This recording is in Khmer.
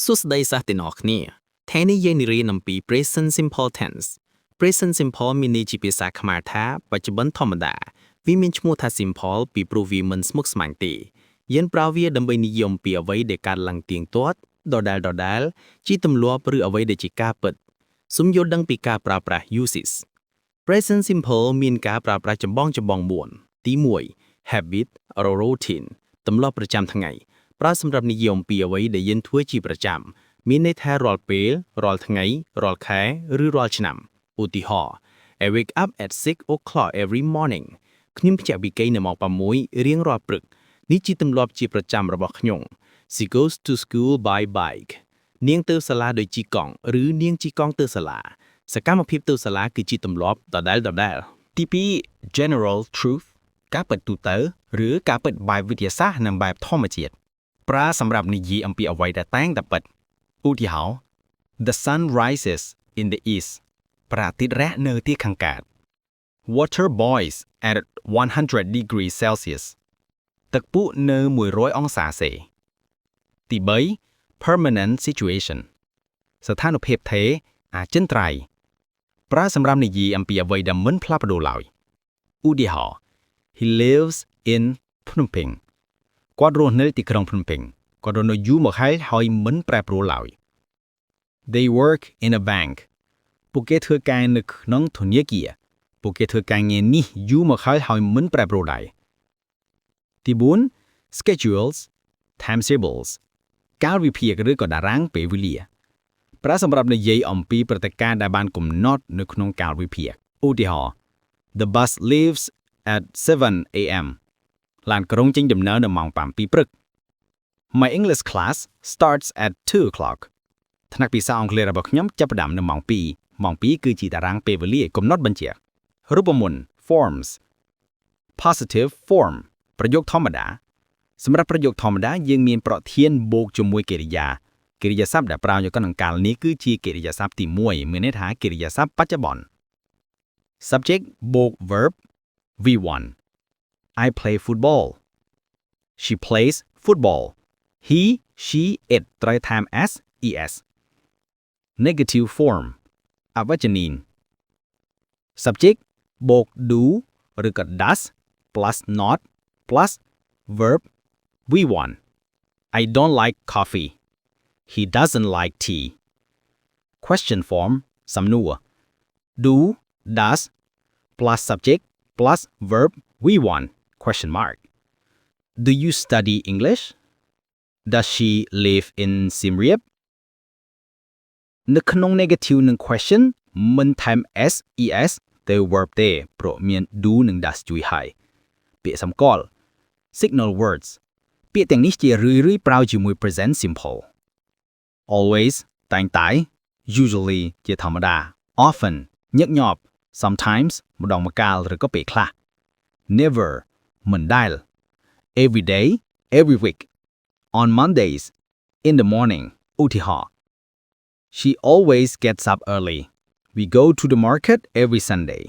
សួស្តីសិស្សទាំងអស់គ្នាថ្ងៃនេះយើងនឹងរៀនអំពី present simple tense present simple មានន័យជាភាសាខ្មែរថាបច្ចុប្បន្នធម្មតាវាមានឈ្មោះថា simple ពីព្រោះវាមិនស្មុគស្មាញទេយើងប្រើវាដើម្បីនិយាយអំពីអ្វីដែលកើតឡើងទៀងទាត់ដដែលជាទម្លាប់ឬអ្វីដែលជាការពិតសូមយល់ដឹងពីការប្រើប្រាស់ uses present simple មានការប្រើប្រាស់ចម្បង4ទី1 habit or routine ទម្លាប់ប្រចាំថ្ងៃប្រើសម្រាប់និយាយអំពីអ្វីដែលយើងធ្វើជាប្រចាំមានន័យថារាល់ពេលរាល់ថ្ងៃរាល់ខែឬរាល់ឆ្នាំឧទាហរណ៍ I wake up at 6 o'clock every morning ខ្ញុំភ្ជាប់ពីគេនៅម៉ោង6រៀងរាល់ព្រឹកនេះជាទម្លាប់ជាប្រចាំរបស់ខ្ញុំ She goes to school by bike នាងទៅសាលាដោយជិះកង់ឬនាងជិះកង់ទៅសាលាសកម្មភាពទៅសាលាគឺជាទម្លាប់ដដែលទី2 general truth ការពិតទូទៅឬការពិតបែបវិទ្យាសាស្ត្រនិងបែបធម្មជាតិប្រើសម្រាប់និយាយអំពីអ្វីដែលតែងតែពិតឧទាហរណ៍ The sun rises in the east ព្រះអាទិត្យរះនៅទីខាងកើត Water boils at 100 degrees Celsius ទឹកពុះនៅ100អង្សាសេទី3 permanent situation ស្ថានភាពថេរអចិន្ត្រៃយ៍ប្រើសម្រាប់និយាយអំពីអ្វីដែលមិនផ្លាស់ប្ដូរឡើយឧទាហរណ៍ He lives in Phnom Penh គាត់រស់នៅទីក្រុងភ្នំពេញគាត់រស់នៅយូរមកហើយមិនប្រែប្រួលឡើយ They work in a bank ពួកគេធ្វើការនៅក្នុងធនាគារពួកគេធ្វើការងារនេះយូរមកហើយមិនប្រែប្រួលដែរទី4 schedules timetables កាលវិភាគឬក៏តារាងពេលវេលាប្រើសម្រាប់និយាយអំពីព្រឹត្តិការណ៍ដែលបានកំណត់នៅក្នុងកាលវិភាគឧទាហរណ៍ The bus leaves at 7 a.m. ឡានក្រុងចេញដំណើរនៅម៉ោង7ព្រឹក My English class starts at 2 o'clock ថ្នាក់ភាសាអង់គ្លេសរបស់ខ្ញុំចាប់ផ្ដើមនៅម៉ោង2ម៉ោង2គឺជាតារាងពេលវេលាកំណត់បញ្ជាក់រូបមន្ត forms positive form ប្រយោគធម្មតាសម្រាប់ប្រយោគធម្មតាយើងមានប្រធានបូកជាមួយកិរិយាសព្ទដែលប្រើយកក្នុងកាលនេះគឺជាកិរិយាសព្ទទី1មានន័យថាកិរិយាសព្ទបច្ចុប្បន្ន subject បូក verb V1 I play football She plays football He she it ត្រូវតាម s es negative form អវចនីន subject បូក do ឬក៏ does plus not plus verb V1 I don't like coffee He doesn't like tea question form សំណួរ do does plus subject plus verb V1 question mark Do you study English Does she live in Siem Reap នៅក្នុង negative និង question មិនថែម s es ទៅ verb ទេព្រោះមាន do និង does ជួយហើយពាក្យសម្គាល់ signal words ពាក្យទាំងនេះជារឿយៗប្រើជាមួយ present simple always តែងតែ usually ជាធម្មតា often ញឹកញាប់ sometimes ម្ដងម្កាលឬក៏ពេលខ្លះ never មិនដែល every day every week on Mondays in the morning ឧទាហរណ៍ She always gets up early We go to the market every Sunday